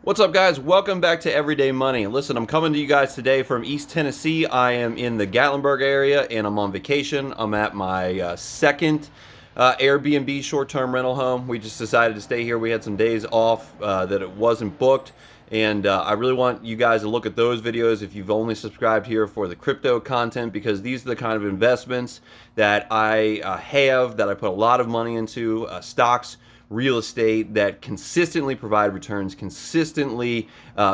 What's up, guys? Welcome back to Everyday Money. Listen, I'm coming to you guys today from East Tennessee. I am in the Gatlinburg area and I'm on vacation. I'm at my second Airbnb short-term rental home. We just decided to stay here. We had some days off that it wasn't booked. And I really want you guys to look at those videos if you've only subscribed here for the crypto content, because these are the kind of investments that I have, that I put a lot of money into, stocks, real estate, that consistently provide returns, consistently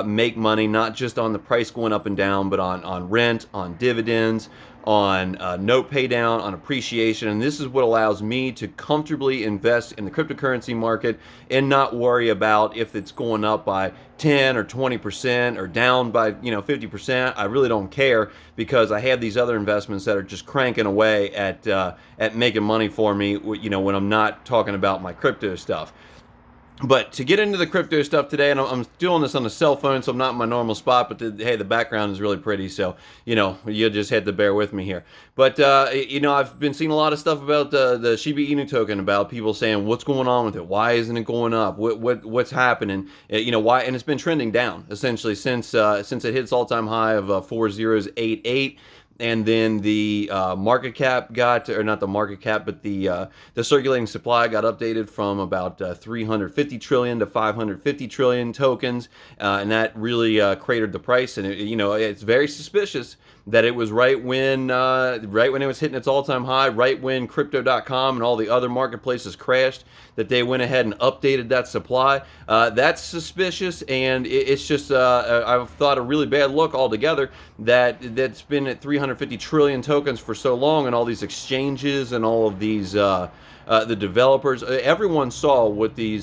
make money, not just on the price going up and down, but on rent, on dividends, on note pay down, on appreciation. And this is what allows me to comfortably invest in the cryptocurrency market and not worry about if it's going up by 10 or 20% or down by 50%. I really don't care, because I have these other investments that are just cranking away at making money for me, when I'm not talking about my crypto stuff. But to get into the crypto stuff today, and I'm doing this on the cell phone, so I'm not in my normal spot, but hey, the background is really pretty, so, you just had to bear with me here. But, I've been seeing a lot of stuff about the Shiba Inu token, about people saying, what's going on with it? Why isn't it going up? What's happening? Why? And it's been trending down, essentially, since it hit its all-time high of 4088. And then the market cap got, or not the market cap, but the circulating supply got updated from about 350 trillion to 550 trillion tokens, and that really cratered the price. And it's very suspicious that it was right when it was hitting its all-time high, right when Crypto.com and all the other marketplaces crashed, that they went ahead and updated that supply. That's suspicious, and it's just I've thought a really bad look altogether that's been at 350 trillion tokens for so long, and all these exchanges and all of these the developers, everyone saw what the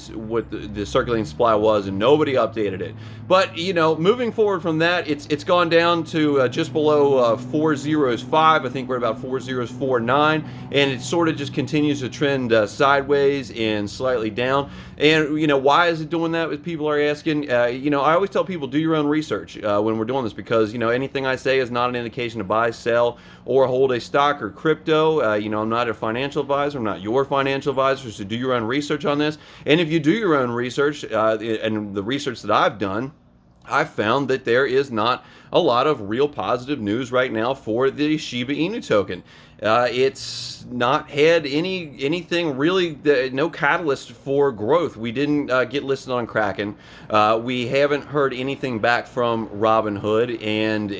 circulating supply was, and nobody updated it. But moving forward from that, it's gone down to just below 405. I think we're about 4049, and it sort of just continues to trend sideways and slightly down. And why is it doing that? As people are asking, I always tell people, do your own research when we're doing this, because anything I say is not an indication to buy, sell, or hold a stock or crypto. I'm not a financial advisor. I'm not your financial advisor, so do your own research on this. And if you do your own research, and the research that I've done, I've found that there is not a lot of real positive news right now for the Shiba Inu token. It's not had anything really, no catalyst for growth. We didn't get listed on Kraken. We haven't heard anything back from Robinhood, and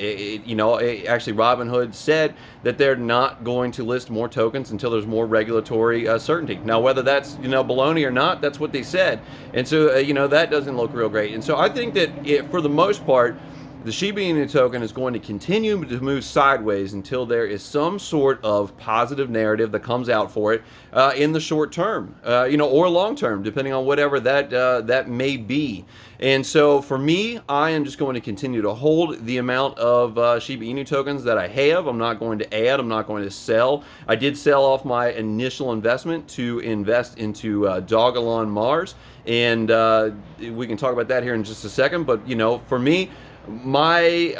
actually Robinhood said that they're not going to list more tokens until there's more regulatory certainty. Now, whether that's baloney or not, that's what they said, and so that doesn't look real great. And so I think that for the most part, the Shiba Inu token is going to continue to move sideways until there is some sort of positive narrative that comes out for it in the short term, or long term, depending on whatever that may be. And so for me, I am just going to continue to hold the amount of Shiba Inu tokens that I have. I'm not going to add. I'm not going to sell. I did sell off my initial investment to invest into Dogelon Mars, and we can talk about that here in just a second. But for me, my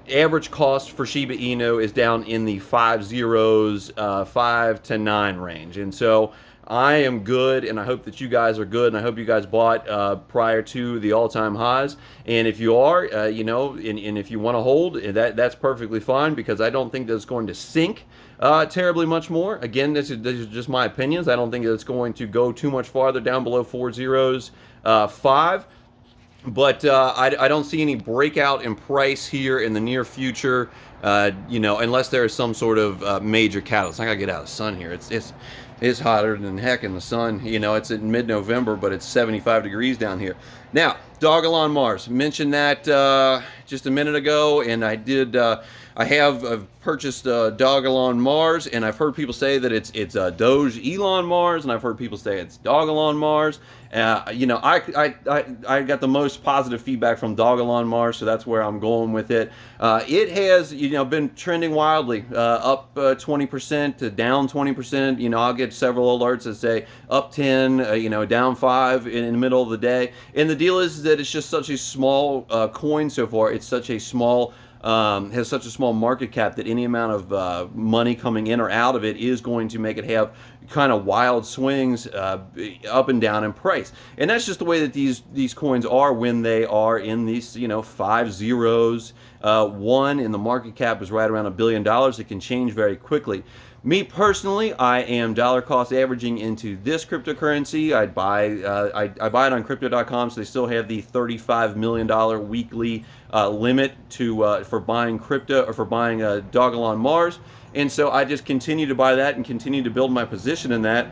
average cost for Shiba Inu is down in the 5 to 9 range, and so I am good, and I hope that you guys are good, and I hope you guys bought prior to the all-time highs. And if you are, and if you want to hold, that's perfectly fine, because I don't think that it's going to sink terribly much more. Again, this is just my opinions. I don't think that it's going to go too much farther down below 405. But I don't see any breakout in price here in the near future, unless there is some sort of major catalyst. I gotta get out of the sun here. It's hotter than heck in the sun. It's in mid-November, but it's 75 degrees down here. Now, Dogelon Mars, mentioned that just a minute ago, and I did. I've purchased Dogelon Mars, and I've heard people say that it's Doge Elon Mars, and I've heard people say it's Dogelon Mars. I got the most positive feedback from Dogelon Mars, so that's where I'm going with it. It has been trending wildly, up 20% to down 20%. I'll get several alerts that say up 10, down 5 in the middle of the day. And the deal is that it's just such a small coin so far. It's such a small has such a small market cap that any amount of money coming in or out of it is going to make it have kind of wild swings up and down in price. And that's just the way that these coins are when they are in these, you know, 5 zeros. One in the market cap is right around $1 billion. It can change very quickly. Me personally, I am dollar cost averaging into this cryptocurrency. I buy it on crypto.com, so they still have the $35 million weekly limit to for buying crypto, or for buying Dogelon Mars. And so I just continue to buy that and continue to build my position in that,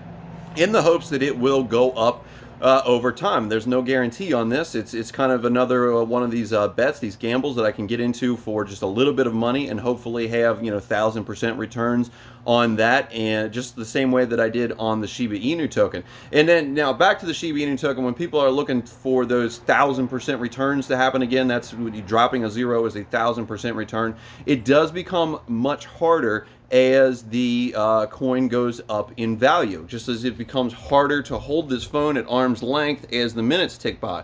in the hopes that it will go up over time. There's no guarantee on this. It's kind of another one of these bets, these gambles that I can get into for just a little bit of money and hopefully have, you know, 1,000% returns on that, and just the same way that I did on the Shiba Inu token. And then now back to the Shiba Inu token. When people are looking for those 1,000% returns to happen again, that's dropping a zero is a 1,000% return. It does become much harder as the coin goes up in value, just as it becomes harder to hold this phone at arm's length as the minutes tick by.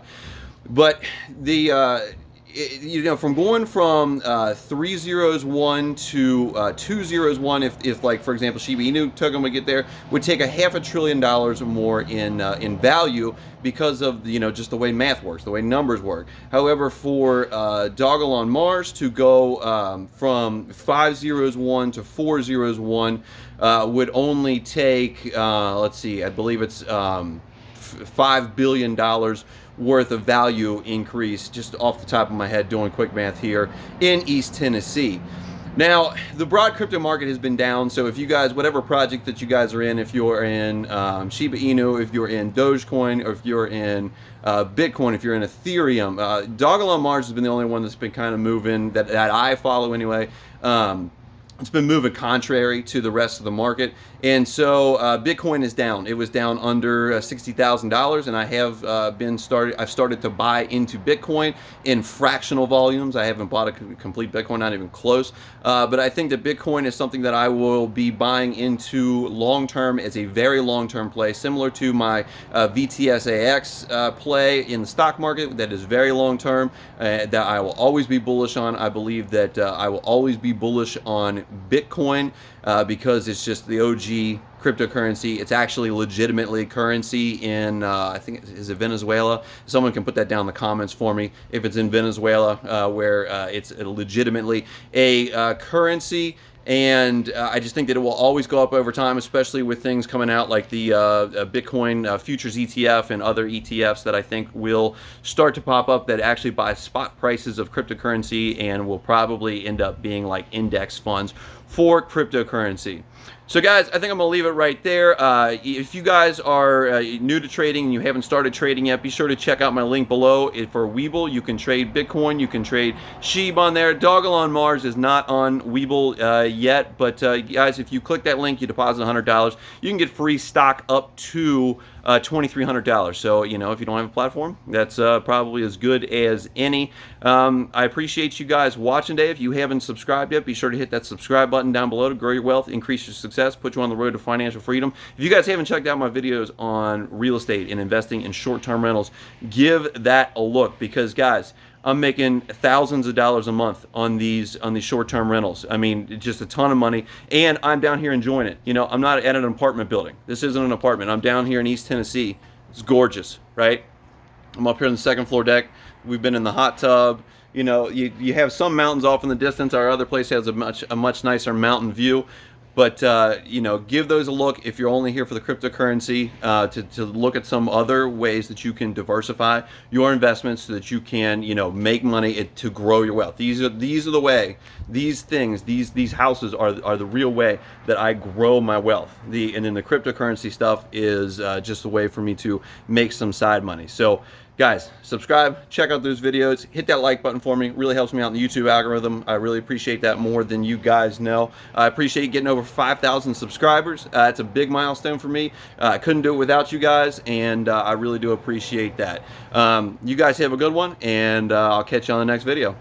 But the you know, from going from 3 zeros 1 to 2 zeros 1, if like for example Shiba Inu token would get there, would take a $500 billion or more in value, because of, you know, just the way math works, the way numbers work. However, for Dogelon Mars to go from 5 zeros 1 to 4 zeros 1 would only take let's see, I believe it's $5 billion worth of value increase, just off the top of my head doing quick math here, in East Tennessee. Now, the broad crypto market has been down, so if you guys, whatever project that you guys are in, if you're in Shiba Inu, if you're in Dogecoin, or if you're in Bitcoin, if you're in Ethereum, Dogelon Mars has been the only one that's been kind of moving, that I follow anyway. It's been moving contrary to the rest of the market, and so Bitcoin is down. It was down under $60,000, and I have I've started to buy into Bitcoin in fractional volumes. I haven't bought a complete Bitcoin, not even close. But I think that Bitcoin is something that I will be buying into long term, as a very long term play, similar to my VTSAX play in the stock market. That is very long term. That I will always be bullish on. I believe that I will always be bullish on Bitcoin because it's just the OG cryptocurrency. It's actually legitimately currency in I think, is it Venezuela? Someone can put that down in the comments for me if it's in Venezuela, where it's legitimately a currency. And I just think that it will always go up over time, especially with things coming out like the Bitcoin futures ETF and other ETFs that I think will start to pop up, that actually buy spot prices of cryptocurrency and will probably end up being like index funds for cryptocurrency. So guys, I think I'm going to leave it right there. If you guys are new to trading and you haven't started trading yet, be sure to check out my link below for WeBull. You can trade Bitcoin, you can trade Shiba on there. Dogelon Mars is not on WeBull yet, but guys, if you click that link, you deposit $100, you can get free stock up to $2,300. So, you know, if you don't have a platform, that's probably as good as any. I appreciate you guys watching today. If you haven't subscribed yet, be sure to hit that subscribe button down below to grow your wealth, increase your success, put you on the road to financial freedom. If you guys haven't checked out my videos on real estate and investing in short-term rentals, give that a look, because guys, I'm making thousands of dollars a month on these short-term rentals. I mean, just a ton of money, and I'm down here enjoying it. You know, I'm not at an apartment building. This isn't an apartment. I'm down here in East Tennessee. It's gorgeous, right? I'm up here on the second floor deck. We've been in the hot tub. You know, you have some mountains off in the distance. Our other place has a much nicer mountain view. But, you know, give those a look if you're only here for the cryptocurrency, to look at some other ways that you can diversify your investments so that you can, you know, make money to grow your wealth. These are the way, these things, these houses are the real way that I grow my wealth. And then the cryptocurrency stuff is just a way for me to make some side money. So, guys, subscribe, check out those videos, hit that like button for me. It really helps me out in the YouTube algorithm. I really appreciate that more than you guys know. I appreciate getting over 5,000 subscribers. It's a big milestone for me. I couldn't do it without you guys, and I really do appreciate that. You guys have a good one, and I'll catch you on the next video.